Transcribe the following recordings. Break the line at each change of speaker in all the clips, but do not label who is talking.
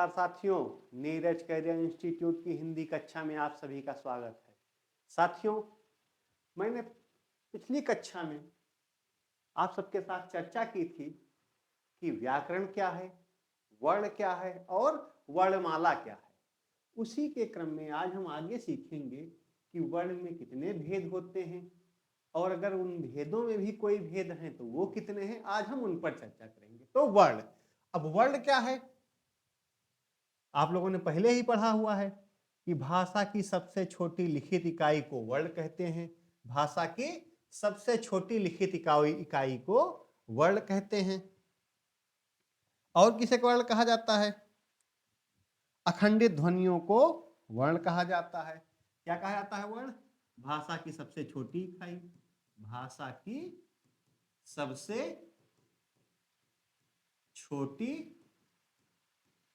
नमस्कार साथियों, Neeraj career institute की हिंदी कक्षा में आप सभी का स्वागत है। साथियों, मैंने पिछली कक्षा में आप सबके साथ चर्चा की थी कि व्याकरण क्या है, वर्ण क्या है और वर्णमाला क्या है। उसी के क्रम में आज हम आगे सीखेंगे कि वर्ण में कितने भेद होते हैं और अगर उन भेदों में भी कोई भेद हैं तो वो कितने हैं, आज हम उन पर चर्चा करेंगे। तो वर्ण, अब वर्ण क्या है आप लोगों ने पहले ही पढ़ा हुआ है कि भाषा की सबसे छोटी लिखित इकाई को वर्ण कहते हैं। भाषा की सबसे छोटी लिखित इकाई को वर्ण कहते हैं। और किसे वर्ण कहा जाता है? अखंडित ध्वनियों को वर्ण कहा जाता है। क्या कहा जाता है? वर्ण। भाषा की सबसे छोटी इकाई, भाषा की सबसे छोटी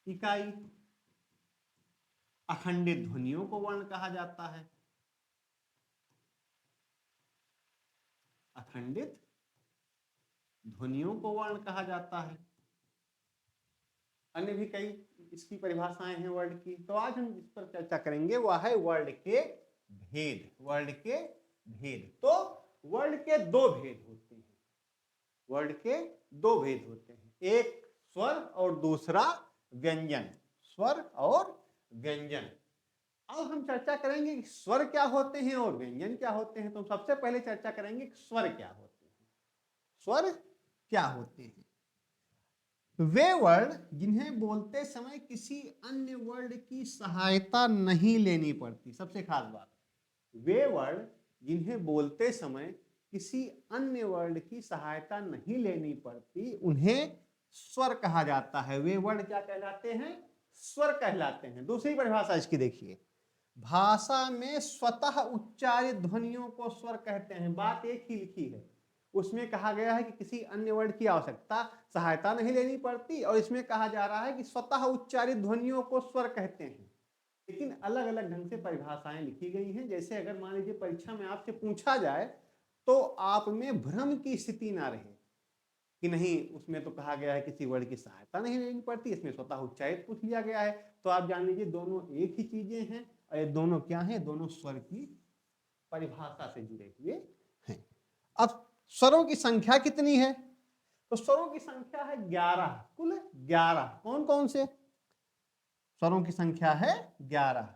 इकाई। अखंडित ध्वनियों को वर्ण कहा जाता है। अखंडित ध्वनियों को वर्ण कहा जाता है। अन्य भी कई इसकी परिभाषाएं हैं वर्ण की, तो आज हम जिस पर चर्चा करेंगे वह है वर्ण के भेद। वर्ण के भेद। तो वर्ण के दो भेद होते हैं। वर्ण के दो भेद होते हैं, एक स्वर और दूसरा व्यंजन। स्वर और व्यंजन। अब हम चर्चा करेंगे कि स्वर क्या होते हैं और व्यंजन क्या होते हैं। तो सबसे पहले चर्चा करेंगे कि स्वर क्या होते हैं। स्वर क्या होते हैं? वे वर्ण जिन्हें बोलते समय किसी अन्य वर्ण की सहायता नहीं लेनी पड़ती। सबसे खास बात, वे वर्ण जिन्हें बोलते समय किसी अन्य वर्ण की सहायता नहीं लेनी पड़ती उन्हें स्वर कहा जाता है। वे वर्ण क्या कहलाते हैं? स्वर कहलाते हैं। दूसरी परिभाषा इसकी देखिए, भाषा में स्वतः उच्चारित ध्वनियों को स्वर कहते हैं। बात एक ही लिखी है, उसमें कहा गया है कि किसी अन्य वर्ण की आवश्यकता सहायता नहीं लेनी पड़ती और इसमें कहा जा रहा है कि स्वतः उच्चारित ध्वनियों को स्वर कहते हैं। लेकिन अलग अलग ढंग से परिभाषाएं लिखी गई हैं। जैसे अगर मान लीजिए परीक्षा में आपसे पूछा जाए तो आप में भ्रम की स्थिति ना रहे कि नहीं उसमें तो कहा गया है किसी वर्ण की सहायता नहीं लेनी पड़ती, इसमें स्वतः उच्चारित पूछ लिया गया है, तो आप जान लीजिए दोनों एक ही चीजें हैं और ये दोनों क्या हैं? दोनों स्वर की परिभाषा से जुड़े हुए हैं। अब स्वरों की संख्या कितनी है? तो स्वरों की संख्या है 11, कुल 11। कौन कौन से? स्वरों की संख्या है 11।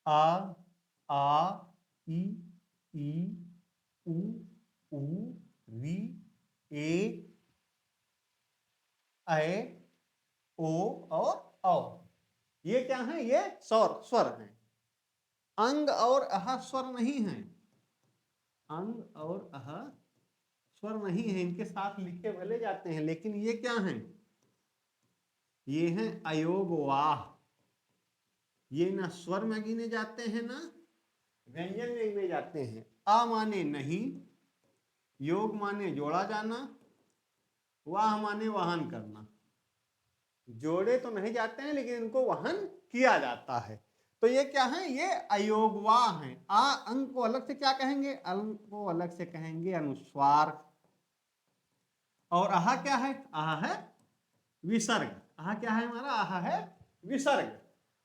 आ, ई, उ, री, ए, ओ और औ। ये क्या है? ये स्वर हैं। अंग और अह स्वर नहीं है। अंग और अह स्वर नहीं है, इनके साथ लिखे भले जाते हैं लेकिन ये क्या हैं? ये हैं अयोगवाह। ये ना स्वर में गिने जाते हैं ना व्यंजन में गिने जाते हैं। आ माने नहीं, योग माने जोड़ा जाना, वाह माने वहन करना। जोड़े तो नहीं जाते हैं लेकिन इनको वहन किया जाता है। तो ये क्या है? ये अयोगवाह हैं। आ अंग को अलग से क्या कहेंगे? अंग को अलग से कहेंगे अनुस्वार। और आहा क्या है? आहा है विसर्ग। आहा क्या है हमारा? आहा है विसर्ग।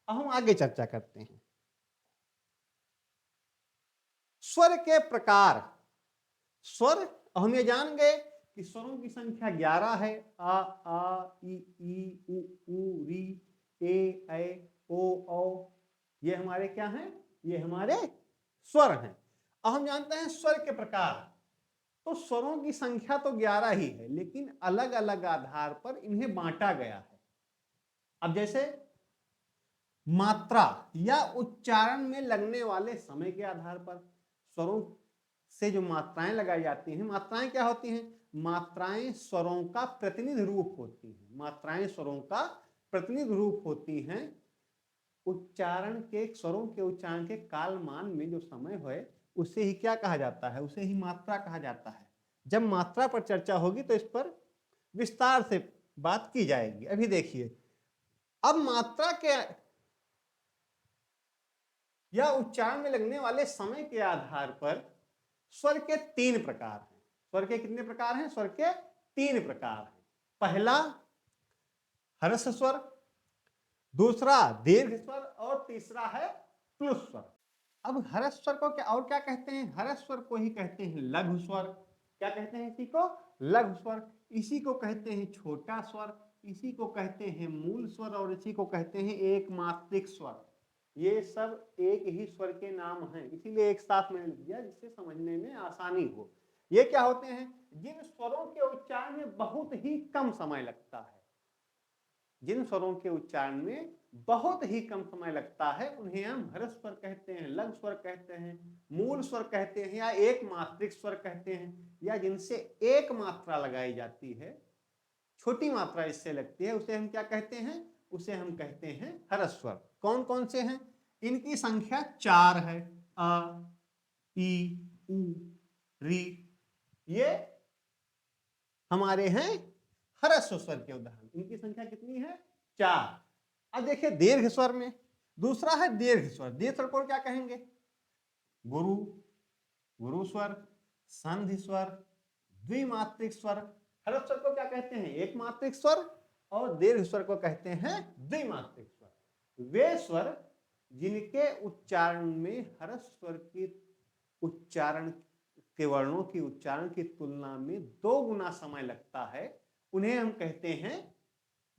अब हम आगे चर्चा करते हैं स्वर के प्रकार। स्वर हम ये जान गए कि स्वरों की संख्या 11 है। आ, ई, उ, री, ए, ओ। ये हमारे क्या हैं? ये हमारे स्वर हैं। अब हम जानते हैं स्वर के प्रकार। तो स्वरों की संख्या तो 11 ही है लेकिन अलग अलग आधार पर इन्हें बांटा गया है। अब जैसे मात्रा या उच्चारण में लगने वाले समय के आधार पर स्वरों से जो मात्राएं लगाई जाती हैं, मात्राएं क्या होती हैं? मात्राएं स्वरों का प्रतिनिधि रूप होती हैं। मात्राएं स्वरों का प्रतिनिधि रूप होती हैं। उच्चारण के स्वरों के उच्चारण के कालमान में जो समय है उसे ही क्या कहा जाता है? उसे ही मात्रा कहा जाता है। जब मात्रा पर चर्चा होगी तो इस पर विस्तार से बात की जाएगी। अभी देखिए, अब मात्रा के या उच्चारण में लगने वाले समय के आधार पर स्वर के 3 प्रकार हैं। स्वर के कितने प्रकार हैं? स्वर के 3 प्रकार हैं। पहला हर्ष स्वर, दूसरा दीर्घ स्वर और तीसरा है प्लुत स्वर। अब ह्रस्व स्वर को क्या और क्या कहते हैं? ह्रस्व स्वर को ही कहते हैं लघु स्वर। क्या कहते हैं इसी को? लघु स्वर। इसी को कहते हैं छोटा स्वर, इसी को कहते हैं मूल स्वर और इसी को कहते हैं एक मात्रिक स्वर। ये सब एक ही स्वर के नाम हैं, इसीलिए एक साथ मैंने लिख दिया जिससे समझने में आसानी हो। ये क्या होते हैं? जिन स्वरों के उच्चारण में बहुत ही कम समय लगता है, जिन स्वरों के उच्चारण में बहुत ही कम समय लगता है उन्हें हम ह्रस्व स्वर कहते हैं, लघु स्वर कहते हैं, मूल स्वर कहते हैं या एक मात्रिक स्वर कहते हैं, या जिनसे एक मात्रा लगाई जाती है, छोटी मात्रा इससे लगती है, उसे हम क्या कहते हैं? उसे हम कहते हैं ह्रस्व स्वर। कौन कौन से हैं? इनकी संख्या 4 है। अ, ई, उ, री, ये हमारे हैं ह्रस्व स्वर के उदाहरण। इनकी संख्या कितनी है? 4। अब देखिए दीर्घ स्वर में, दूसरा है दीर्घ स्वर। दीर्घ स्वर को क्या कहेंगे? गुरु, गुरु स्वर, संधि स्वर, द्विमात्रिक स्वर। ह्रस्व स्वर को क्या कहते हैं? एक मात्रिक स्वर, और दीर्घ स्वर को कहते हैं द्विमात्रिक स्वर। वे स्वर जिनके उच्चारण में ह्रस्व स्वर की उच्चारण के वर्णों की उच्चारण की तुलना में 2 गुना समय लगता है, उन्हें हम कहते हैं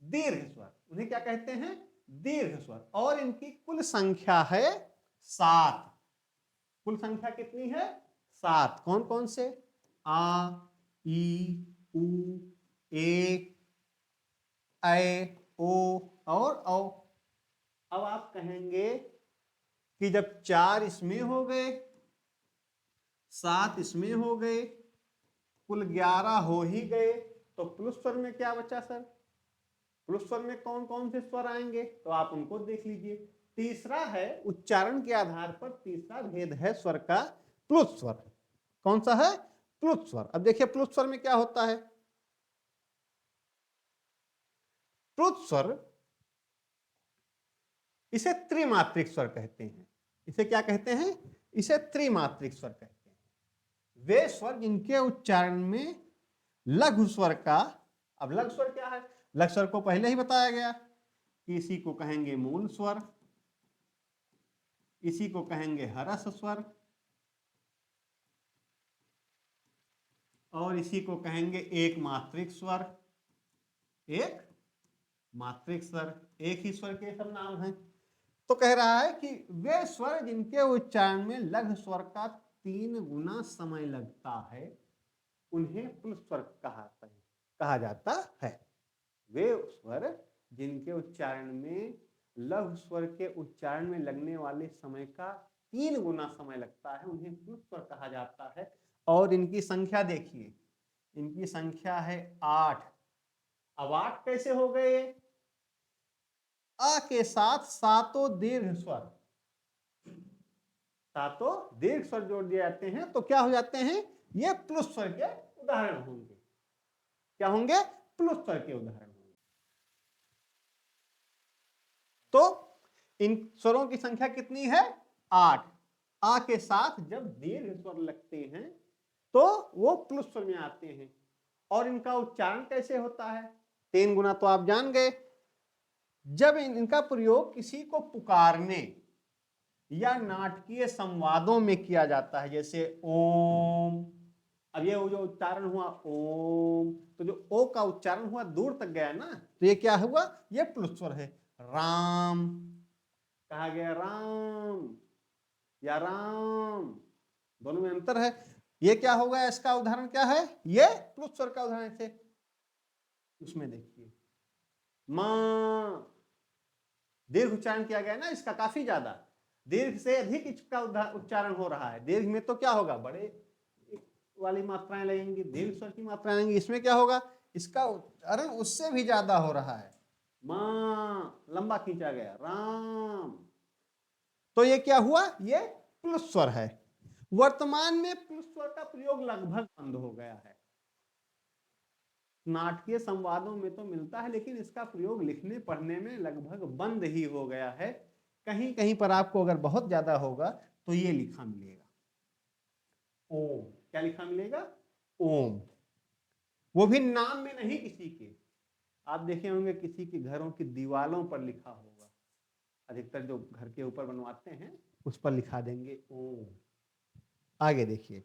दीर्घ स्वर। उन्हें क्या कहते हैं? दीर्घ स्वर। और इनकी कुल संख्या है 7। कुल संख्या कितनी है? 7। कौन कौन से? आ, ई, उ, ए, ऐ, ओ और औ। अब आप कहेंगे कि जब 4 इसमें हो गए, 7 इसमें हो गए, कुल 11 हो ही गए, तो प्लुत स्वर में क्या बचा सर? प्लुत स्वर में कौन कौन से स्वर आएंगे? तो आप उनको देख लीजिए। तीसरा है उच्चारण के आधार पर तीसरा भेद है स्वर का प्लुत स्वर। कौन सा है? प्लुत स्वर। अब देखिए प्लुत स्वर में क्या होता है? प्लुत स्वर इसे त्रिमात्रिक स्वर कहते हैं। इसे क्या कहते हैं? इसे त्रिमात्रिक स्वर कहते हैं। वे स्वर जिनके उच्चारण में लघु स्वर का, अब लघु स्वर क्या है? लघु स्वर को पहले ही बताया गया कि इसी को कहेंगे मूल स्वर, इसी को कहेंगे ह्रस्व स्वर, और इसी को कहेंगे एक मात्रिक स्वर। एक मात्रिक स्वर, एक ही स्वर के सब नाम हैं। तो कह रहा है कि वे स्वर जिनके उच्चारण में लघु स्वर का 3 गुना समय लगता है उन्हें प्लुत स्वर कहा जाता है। वे स्वर जिनके उच्चारण में लघु स्वर के उच्चारण में लगने वाले समय का 3 गुना समय लगता है उन्हें प्लुत स्वर कहा जाता है। और इनकी संख्या देखिए, इनकी संख्या है 8। अब 8 कैसे हो गए? अ के साथ सातों दीर्घ स्वर, सातों दीर्घ स्वर जोड़ दिए जाते हैं तो क्या हो जाते हैं? ये प्लुत स्वर के उदाहरण होंगे। क्या होंगे? प्लुत स्वर के उदाहरण होंगे। तो इन स्वरों की संख्या कितनी है? 8। आ के साथ जब दीर्घ स्वर लगते हैं तो वो प्लुत स्वर में आते हैं। और इनका उच्चारण कैसे होता है? 3 गुना तो आप जान गए। जब इनका प्रयोग किसी को पुकारने या नाटकीय संवादों में किया जाता है, जैसे ओम, अब ये जो उच्चारण हुआ ओम, तो जो ओ का उच्चारण हुआ दूर तक गया ना, तो ये क्या हुआ? ये प्लुत स्वर है। राम कहा गया, राम या राम, दोनों में अंतर है। ये क्या होगा? इसका उदाहरण क्या है? ये प्लुत स्वर का उदाहरण है। उसमें देखिए मां, दीर्घ उच्चारण किया गया ना इसका, काफी ज्यादा दीर्घ से अधिक इसका उच्चारण हो रहा है। दीर्घ में तो क्या होगा? बड़े वाली मात्राएं लगेंगी, दीर्घ स्वर की मात्राएं लगेंगी। इसमें क्या होगा? इसका उच्चारण उससे भी ज्यादा हो रहा है। मां लंबा खींचा गया, राम। तो ये क्या हुआ? ये प्लुत स्वर है। वर्तमान में प्लुत स्वर का प्रयोग लगभग बंद हो गया है। नाटकीय संवादों में तो मिलता है लेकिन इसका प्रयोग लिखने पढ़ने में लगभग बंद ही हो गया है। कहीं कहीं पर आपको अगर बहुत ज्यादा होगा तो ये लिखा मिलेगा ओम। क्या लिखा मिलेगा? ओम। वो भी नाम में नहीं किसी के। आप देखे होंगे किसी के घरों की दीवालों पर लिखा होगा अधिकतर जो घर के ऊपर बनवाते हैं उस पर लिखा देंगे ओम। आगे देखिए,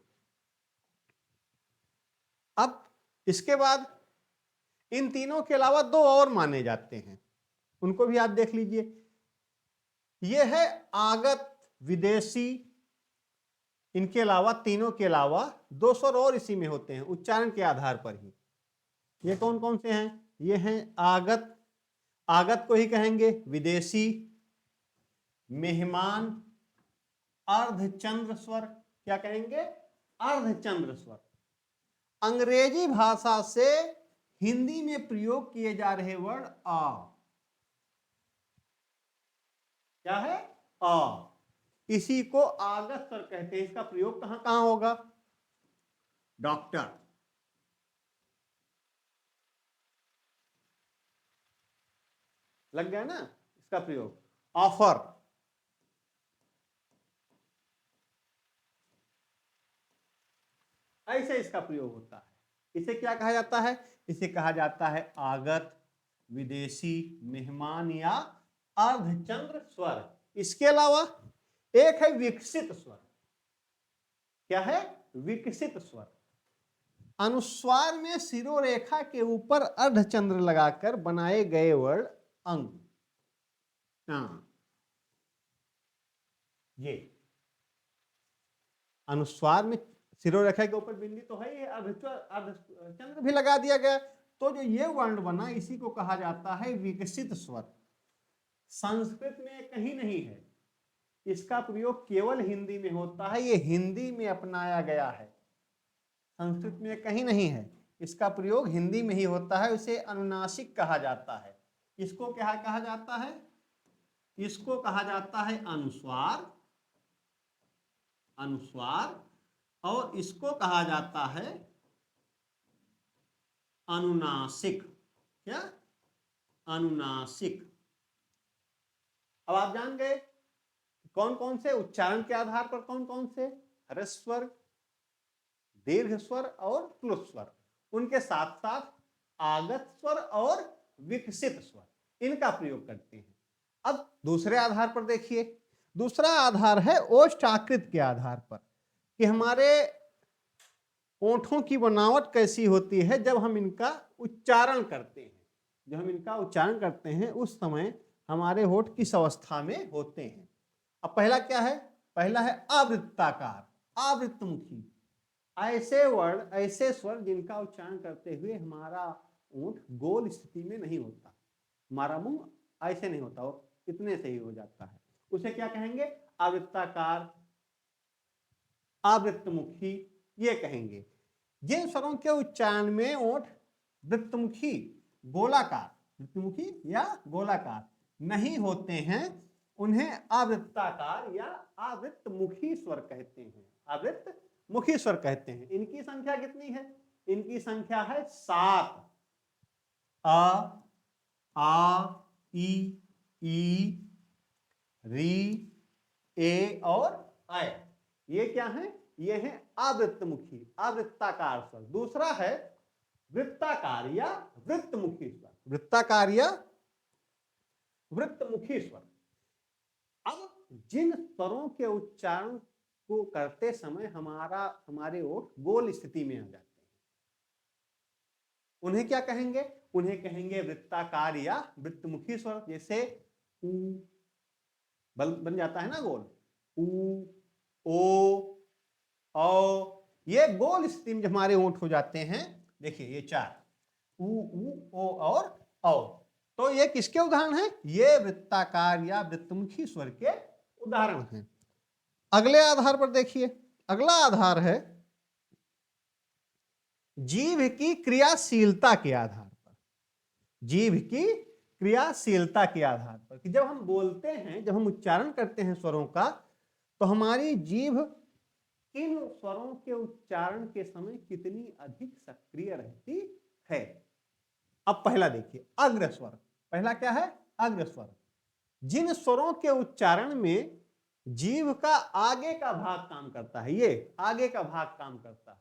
अब इसके बाद इन तीनों के अलावा दो और माने जाते हैं, उनको भी आप देख लीजिए। ये है आगत, विदेशी। इनके अलावा, तीनों के अलावा दो स्वर और इसी में होते हैं उच्चारण के आधार पर ही। ये कौन कौन से हैं? ये हैं आगत, आगत को ही कहेंगे विदेशी, मेहमान, अर्धचंद्र स्वर। क्या कहेंगे? अर्धचंद्र स्वर। अंग्रेजी भाषा से हिंदी में प्रयोग किए जा रहे वर्ड आ, क्या है? आ। इसी को आगत स्वर कहते हैं। इसका प्रयोग कहां कहां होगा? डॉक्टर, लग गया ना इसका प्रयोग। ऑफर, ऐसे इसका प्रयोग होता है। इसे क्या कहा जाता है? इसे कहा जाता है आगत, विदेशी, मेहमान या अर्धचंद्र स्वर। इसके अलावा एक है विकसित स्वर। क्या है? विकसित स्वर। अनुस्वार में शिरोरेखा के ऊपर अर्धचंद्र लगाकर बनाए गए वर्ड अंग। ये अनुस्वार में शिरोरेखा के ऊपर बिंदी तो है, ये अर्धचंद्र भी लगा दिया गया, तो जो ये वर्ण बना इसी को कहा जाता है विकसित स्वर। संस्कृत में कहीं नहीं है, इसका प्रयोग केवल हिंदी में होता है। ये हिंदी में अपनाया गया है, संस्कृत में कहीं नहीं है। इसका प्रयोग हिंदी में ही होता है। इसे अनुनासिक कहा जाता है। इसको क्या कहा जाता है? इसको कहा जाता है अनुस्वार, अनुस्वार, और इसको कहा जाता है अनुनासिक। क्या? अनुनासिक। अब आप जान गए कौन कौन से उच्चारण के आधार पर कौन कौन से ह्रस्व स्वर, दीर्घ स्वर और प्लुत स्वर, उनके साथ साथ आगत स्वर और विकसित स्वर, इनका प्रयोग करते हैं। अब दूसरे आधार पर देखिए, दूसरा आधार है ओष्ठाकृत के आधार पर, कि हमारे ओंठों की बनावट कैसी होती है जब हम इनका उच्चारण करते हैं। जब हम इनका उच्चारण करते हैं उस समय हमारे होठ किस अवस्था में होते हैं। अब पहला क्या है? पहला है आवृत्ताकार, आवृत्तमुखी। ऐसे वर्ड, ऐसे स्वर जिनका उच्चारण करते हुए हमारा ओंठ गोल स्थिति में नहीं होता, हमारा मुंह ऐसे नहीं होता, और इतने से ही हो जाता है, उसे क्या कहेंगे? आवृत्ताकार, आवृत्तमुखी, ये कहेंगे। जिन स्वरों के उच्चारण में ओंठ वृत्तमुखी, गोलाकार, वृत्तमुखी या गोलाकार नहीं होते हैं, उन्हें आवृत्ताकार या आवृत्तमुखी स्वर कहते हैं। आवृत्तमुखी स्वर कहते हैं। इनकी संख्या कितनी है? इनकी संख्या है 7। आ, ई, री, ए और ऐ, ये क्या है? ये है आवृत्तमुखी, आवृत्ताकार स्वर। दूसरा है वृत्ताकार या वृत्तमुखी स्वर, वृत्ताकार या वृत्तमुखी स्वर। अब जिन स्वरों के उच्चारण को करते समय हमारे ओठ गोल स्थिति में आ जाते हैं, उन्हें क्या कहेंगे? उन्हें कहेंगे वृत्ताकार या वृत्तमुखी स्वर। जैसे ऊ बन जाता है ना गोल, ऊ, ओ, ये गोल स्थिति में हमारे ओंठ हो जाते हैं। देखिए ये 4, ऊ, ओ और औ। तो ये किसके उदाहरण हैं? ये वृत्ताकार या वृत्तमुखी स्वर के उदाहरण हैं। अगले आधार पर देखिए, अगला आधार है जीभ की क्रियाशीलता के आधार पर। जीभ की क्रियाशीलता के आधार पर, कि जब हम बोलते हैं, जब हम उच्चारण करते हैं स्वरों का, तो हमारी जीभ किन स्वरों के उच्चारण के समय कितनी अधिक सक्रिय रहती है। अब पहला देखिए, अग्र स्वर। पहला क्या है? अग्र स्वर। जिन स्वरों के उच्चारण में जीभ का आगे का भाग काम करता है, ये आगे का भाग काम करता है,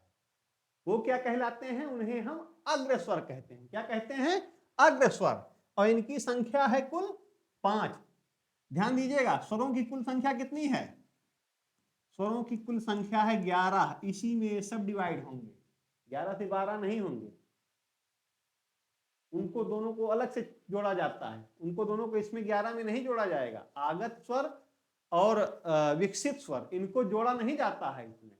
वो क्या कहलाते हैं? उन्हें हम अग्र स्वर कहते हैं। क्या कहते हैं? अग्र स्वर। और इनकी संख्या है कुल 5। ध्यान दीजिएगा, स्वरों की कुल संख्या कितनी है? स्वरों की कुल संख्या है 11। इसी में ये सब डिवाइड होंगे, 11 से 12 नहीं होंगे, उनको दोनों को अलग से जोड़ा जाता है, उनको दोनों को इसमें 11 में नहीं जोड़ा जाएगा। आगत स्वर और विकसित स्वर, इनको जोड़ा नहीं जाता है इसमें।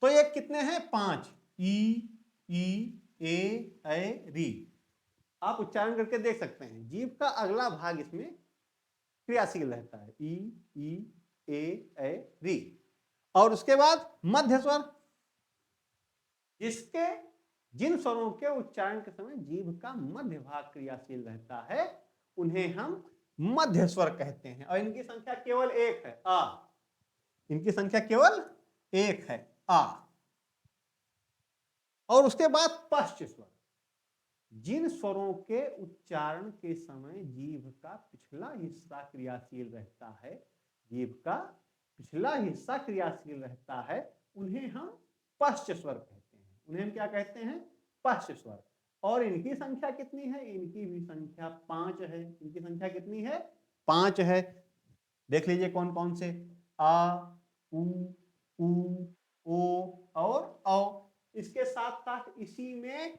तो ये कितने हैं? 5। ई ए री। आप उच्चारण करके देख सकते हैं, जीभ का अगला भाग इसमें क्रियाशील रहता है, ई ए री। और उसके बाद मध्य स्वर, जिसके जिन स्वरों के उच्चारण के समय जीभ का मध्य भाग क्रियाशील रहता है, उन्हें हम मध्य स्वर कहते हैं। और इनकी संख्या केवल एक है, आ। इनकी संख्या केवल एक है, आ। और उसके बाद पश्च स्वर, जिन स्वरों के उच्चारण के समय जीभ का पिछला हिस्सा क्रियाशील रहता है, जीभ का पिछला हिस्सा क्रियाशील रहता है, उन्हें हम पश्च स्वर कहते हैं। उन्हें हम क्या कहते हैं? पश्च स्वर। और इनकी संख्या कितनी है? इनकी भी संख्या 5 है। इनकी संख्या कितनी है? 5 है। देख लीजिए कौन कौन से, आ, उ, ओ और औ। इसके साथ साथ इसी में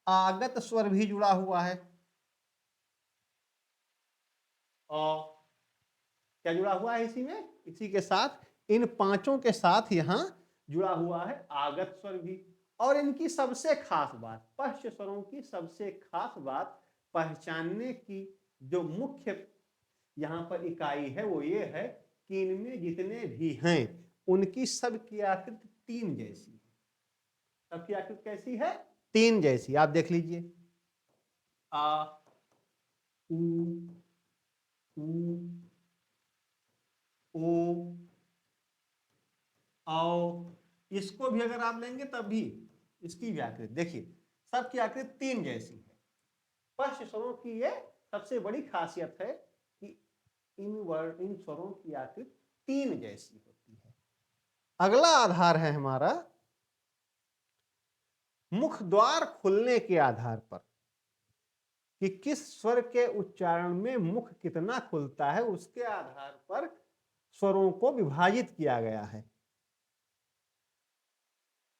आगत स्वर भी जुड़ा हुआ है। और क्या जुड़ा हुआ है इसी में? इसी के साथ, इन पांचों के साथ यहां जुड़ा हुआ है आगत स्वर भी। और इनकी सबसे खास बात, पश्च स्वरों की सबसे खास बात पहचानने की जो मुख्य यहां पर इकाई है, वो ये है कि इनमें जितने भी हैं उनकी सबकी आकृति 3 जैसी है। सबकी आकृति कैसी है? 3 जैसी। आप देख लीजिए, आ, उ, ओ, आओ। इसको भी अगर आप लेंगे तब भी इसकी भी आकृति देखिए, सबकी आकृति 3 जैसी है। पश्च स्वरों की ये सबसे बड़ी खासियत है कि इन स्वरों की आकृति 3 जैसी होती है। अगला आधार है हमारा मुख द्वार खुलने के आधार पर, कि किस स्वर के उच्चारण में मुख कितना खुलता है, उसके आधार पर स्वरों को विभाजित किया गया है।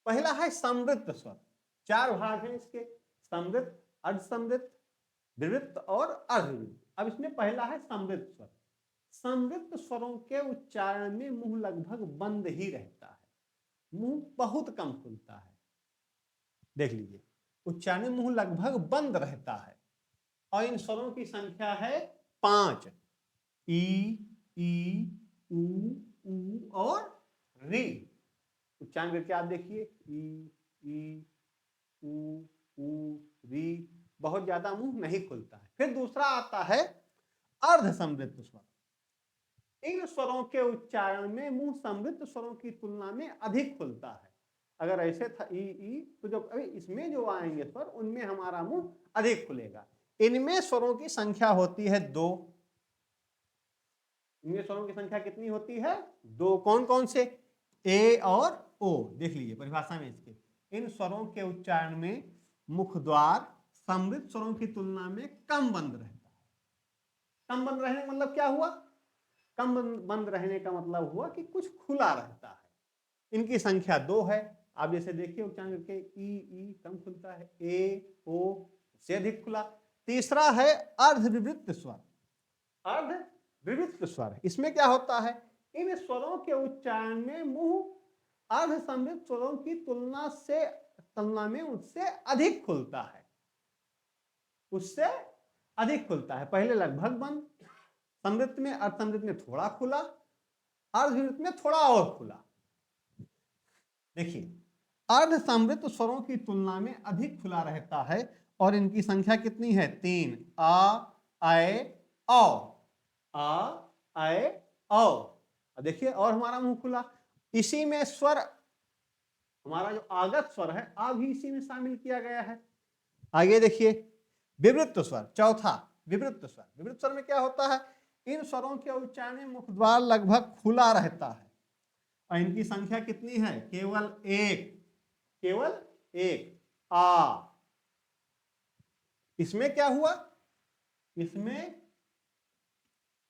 पहला है समृद्ध स्वर। 4 भाग हैं इसके, समृद्ध, अर्धसमृद्ध, विवृत्त और अर्धविवृत्त। अब इसमें पहला है समृद्ध स्वर। समृद्ध स्वरों के उच्चारण में मुंह लगभग बंद ही रहता है, मुंह बहुत कम खुलता है। देख लीजिए, उच्चारण में मुंह लगभग बंद रहता है। और इन स्वरों की संख्या है 5, ई उ और री। उच्चारण करके आप देखिए, ई उ री, बहुत ज्यादा मुंह नहीं खुलता है। फिर दूसरा आता है अर्ध समृद्ध स्वर। इन स्वरों के उच्चारण में मुंह समृद्ध स्वरों की तुलना में अधिक खुलता है। अगर ऐसे था ई, तो जो अभी इसमें जो आएंगे स्वर, उनमें हमारा मुंह अधिक खुलेगा। इनमें स्वरों की संख्या होती है 2। इनमें स्वरों की संख्या कितनी होती है? 2। कौन कौन से? ए और ओ। देख लीजिए परिभाषा में इसके, इन स्वरों के उच्चारण में मुख द्वार समृद्ध स्वरों की तुलना में कम बंद रहता है। कम बंद रहने का मतलब क्या हुआ? कम बंद रहने का मतलब हुआ कि कुछ खुला रहता है। इनकी संख्या 2 है। आप जैसे देखिए उच्चारण करके, ई कम खुलता है, ए ओ से अधिक खुला। तीसरा है अर्धविवृत्त स्वर। अर्धविवृत्त स्वर, इसमें क्या होता है? इन स्वरों के उच्चारण में मुंह अर्ध समृद्ध स्वरों की तुलना में उससे अधिक खुलता है, उससे अधिक खुलता है। पहले लगभग बंद, समृद्ध में, अर्ध समृद्ध में थोड़ा खुला, अर्धविवृत्त में थोड़ा और खुला। देखिए, अर्ध समृद्ध स्वरों की तुलना में अधिक खुला रहता है। और इनकी संख्या कितनी है? 3, आ ए औ, आ ए औ। देखिए, और हमारा मुंह खुला। इसी में स्वर, हमारा जो आगत स्वर है, आ भी इसी में शामिल किया गया है। आगे देखिए, विवृत्त स्वर, चौथा विवृत्त स्वर। विवृत्त स्वर में क्या होता है? इन स्वरों के उच्चारण में मुख द्वार लगभग खुला रहता है। और इनकी संख्या कितनी है? केवल 1, केवल 1, आ। इसमें क्या हुआ? इसमें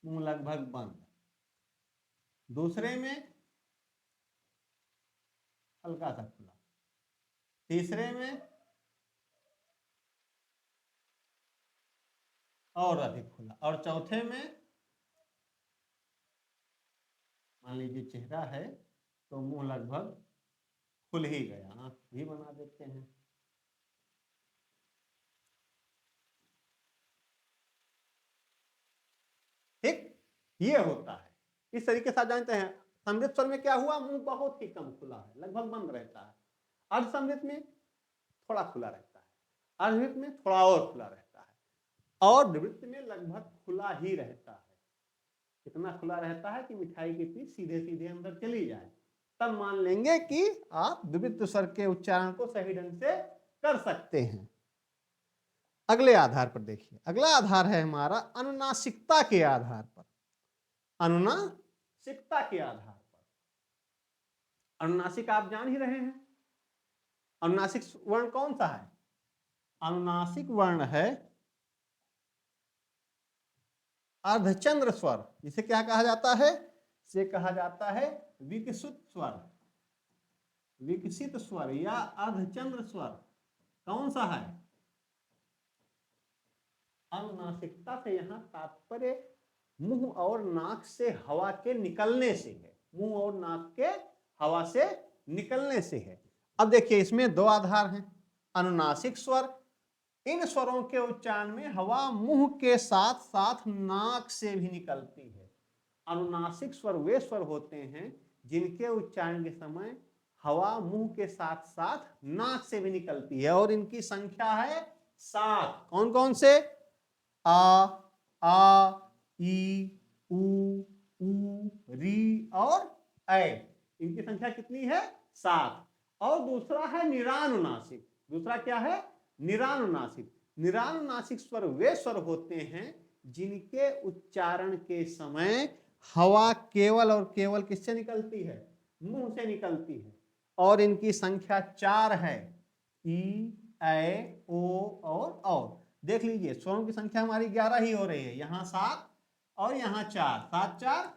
मुंह लगभग बंद। दूसरे में हल्का सा खुला। तीसरे में और अधिक खुला। और चौथे में मान लीजिए चेहरा है तो मुंह लगभग खुल ही गया, आंख भी बना देते हैं। ठीक, ये होता है। इस तरीके से आप जानते हैं समृद्ध स्वर में क्या हुआ, मुंह बहुत ही कम खुला है, लगभग बंद रहता है। अर्ध समृद्ध में थोड़ा खुला रहता है, अर्धवृत्त में थोड़ा और खुला रहता है, और वृत्त में लगभग खुला ही रहता है। इतना खुला रहता है कि मिठाई की पीस सीधे सीधे अंदर चली जाए, तब मान लेंगे कि आप द्विवृत्त स्वर के उच्चारण को सही ढंग से कर सकते हैं। अगले आधार पर देखिए, अगला आधार है हमारा अनुनासिकता के आधार पर। अनुनासिकता के आधार पर, अनुनासिक आप जान ही रहे हैं। अनुनासिक वर्ण कौन सा है? अनुनासिक वर्ण है अर्धचंद्र स्वर, जिसे क्या कहा जाता है? इसे कहा जाता है विकसित स्वर, विकसित स्वर या अर्धचंद्र स्वर। कौन सा है? अनुनासिकता से यहां तात्पर्य मुंह और नाक से हवा के निकलने से है, मुंह और नाक के हवा से निकलने से है। अब देखिए इसमें दो आधार हैं, अनुनासिक स्वर। इन स्वरों के उच्चारण में हवा मुंह के साथ साथ नाक से भी निकलती है। अनुनासिक स्वर वे स्वर होते हैं जिनके उच्चारण के समय हवा मुंह के साथ साथ नाक से भी निकलती है, और इनकी संख्या है 7। कौन कौन से? आ, ई, उ, री और ऐ। इनकी संख्या कितनी है? 7। और दूसरा है निरानुनासिक। दूसरा क्या है? निरानुनासिक। निरानुनासिक स्वर वे स्वर होते हैं जिनके उच्चारण के समय हवा केवल और केवल किससे निकलती है? मुंह से निकलती है, और इनकी संख्या 4 है, ई, ऐ, ओ और औ। देख लीजिए स्वरों की संख्या हमारी 11 ही हो रही है, यहां 7 और यहां 4, 7 4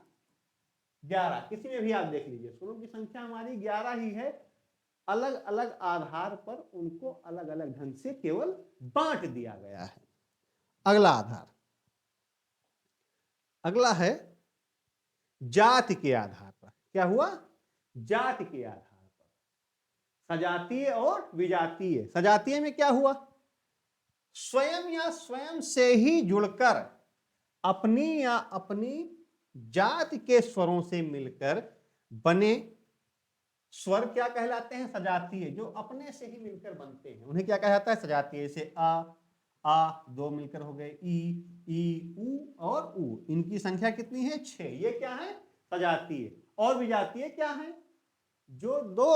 11। किसी में भी आप देख लीजिए स्वरों की संख्या हमारी 11 ही है। अलग अलग आधार पर उनको अलग अलग ढंग से केवल बांट दिया गया है। अगला आधार, अगला है जाति के आधार पर। क्या हुआ? जाति के आधार पर सजातीय और विजातीय। सजातीय में क्या हुआ? स्वयं या स्वयं से ही जुड़कर अपनी या अपनी जाति के स्वरों से मिलकर बने स्वर क्या कहलाते हैं? सजातीय। जो अपने से ही मिलकर बनते हैं उन्हें क्या कहा जाता है? सजातीय। जैसे आ दो मिलकर हो गए ई, उ और उ। इनकी संख्या कितनी है? 6। ये क्या है? सजातीय। और विजातीय क्या है? जो दो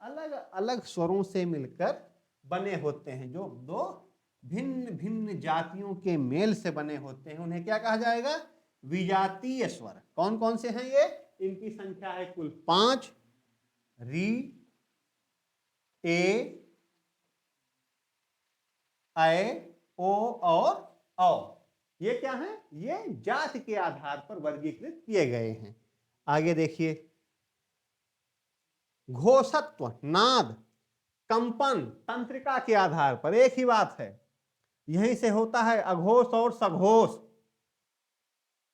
अलग अलग स्वरों से मिलकर बने होते हैं, जो दो भिन्न भिन्न जातियों के मेल से बने होते हैं, उन्हें क्या कहा जाएगा? विजातीय स्वर। कौन कौन से हैं ये? इनकी संख्या है कुल 5, री, ए, ऐ, ओ और औ। ये क्या है? ये जाति के आधार पर वर्गीकृत किए गए हैं। आगे देखिए, घोषत्व, नाद, कंपन तंत्रिका के आधार पर। एक ही बात है, यहीं से होता है अघोष और सघोष।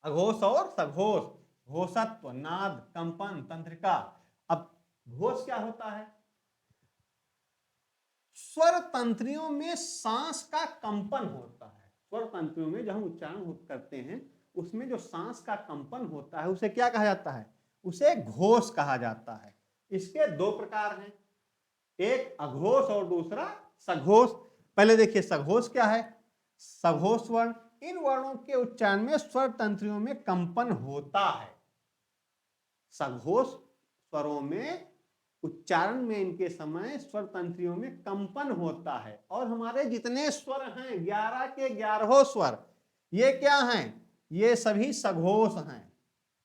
अघोष और सघोष, घोषत्व, नाद, कंपन, तंत्रिका। अब घोष क्या होता है? स्वर तंत्रियों में सांस का कंपन होता है। स्वर तंत्रियों में जब हम उच्चारण करते हैं उसमें जो सांस का कंपन होता है उसे क्या कहा जाता है? उसे घोष कहा जाता है। इसके दो प्रकार हैं, एक अघोष और दूसरा सघोष। पहले देखिए सघोष क्या है? सघोष वर्ण, इन वर्णों के उच्चारण में स्वर तंत्रियों में कंपन होता है। सघोष स्वरों में उच्चारण में इनके समय स्वर तंत्रियों में कंपन होता है। और हमारे जितने स्वर हैं 11 के 11 स्वर, ये क्या हैं? ये सभी सघोष हैं।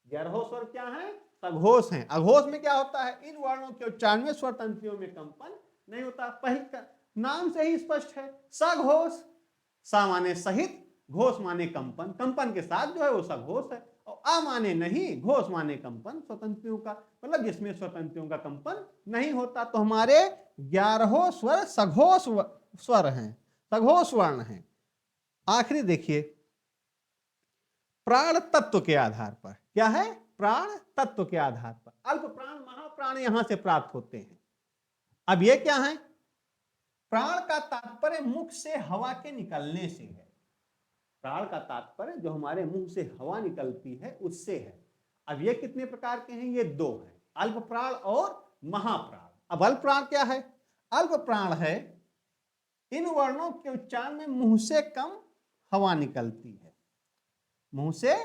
11 स्वर क्या हैं? सघोष हैं। अघोष में क्या होता है? इन वर्णों के उच्चारण में स्वर तंत्रियों में कंपन नहीं होता। पहले नाम से ही स्पष्ट है, सघोष। सा माने सहित, घोष माने कंपन, कंपन के साथ जो है वो सघोष है, और अ माने नहीं, घोष माने कंपन, स्वतंत्रियों का मतलब जिसमें स्वतंत्रियों का कंपन नहीं होता। तो हमारे 11 स्वर सघोष स्वर हैं, सघोष वर्ण हैं। आखिरी देखिए, प्राण तत्व के आधार पर, क्या है, प्राण तत्व के आधार पर अल्प प्राण महाप्राण यहां से प्राप्त होते हैं। अब ये क्या है, प्राण का तात्पर्य मुख से हवा के निकलने से है, प्राण का तात्पर्य जो हमारे मुंह से हवा निकलती है उससे है। अब ये कितने प्रकार के हैं, ये 2 हैं, अल्प प्राण और महाप्राण। अब अल्प प्राण क्या है, अल्प प्राण है इन वर्णों के उच्चारण में मुंह से कम हवा निकलती है, मुंह से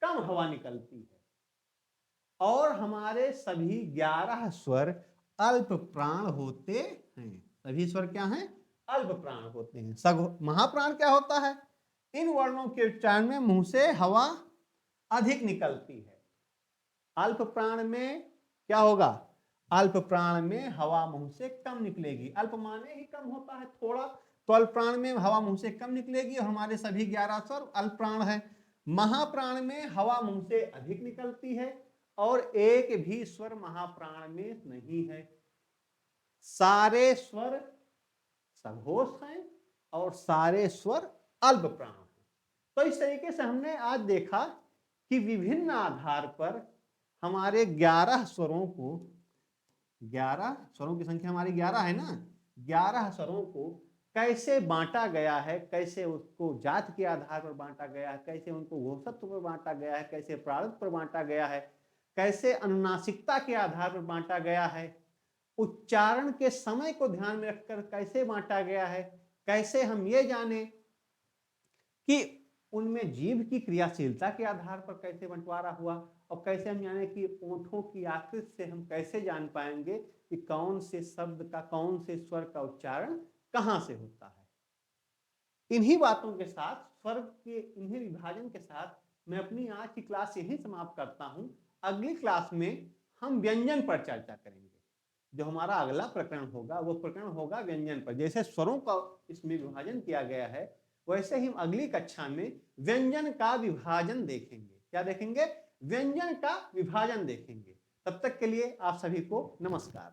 कम हवा निकलती है, और हमारे सभी 11 स्वर अल्प प्राण होते हैं। सभी स्वर क्या हैं, अल्प प्राण होते हैं। महाप्राण क्या होता है, इन वर्णों के उच्चारण में मुंह से हवा अधिक निकलती है। अल्प प्राण में क्या होगा, अल्प प्राण में हवा मुंह से कम निकलेगी, अल्प माने ही कम होता है थोड़ा, तो अल्प प्राण में हवा मुंह से कम निकलेगी, और हमारे सभी 11 स्वर अल्प प्राण है। महाप्राण में हवा मुंह से अधिक निकलती है, और एक भी स्वर महाप्राण में नहीं है। सारे स्वर सघोष हैं और सारे स्वर अल्प प्राण हैं। तो इस तरीके से हमने आज देखा कि विभिन्न आधार पर हमारे 11 स्वरों को, 11 स्वरों की संख्या हमारी 11 है ना, 11 स्वरों को कैसे बांटा गया है, कैसे उसको जात के आधार पर बांटा गया है, कैसे उनको घोषत्व पर बांटा गया है, कैसे प्रारूप पर बांटा गया है, कैसे अनुनासिकता के आधार पर बांटा गया है, उच्चारण के समय को ध्यान में रखकर कैसे बांटा गया है, कैसे हम ये जाने कि उनमें जीभ की क्रियाशीलता के आधार पर कैसे बंटवारा हुआ, और कैसे हम जाने कि ओंठों की आकृति से हम कैसे जान पाएंगे कि कौन से शब्द का, कौन से स्वर का उच्चारण कहां से होता है। इन्हीं बातों के साथ, स्वर के इन्हीं विभाजन के साथ मैं अपनी आज की क्लास यही समाप्त करता हूं। अगली क्लास में हम व्यंजन पर चर्चा करेंगे। जो हमारा अगला प्रकरण होगा वो प्रकरण होगा व्यंजन पर। जैसे स्वरों का इसमें विभाजन किया गया है, वैसे ही हम अगली कक्षा में व्यंजन का विभाजन देखेंगे। क्या देखेंगे, व्यंजन का विभाजन देखेंगे। तब तक के लिए आप सभी को नमस्कार।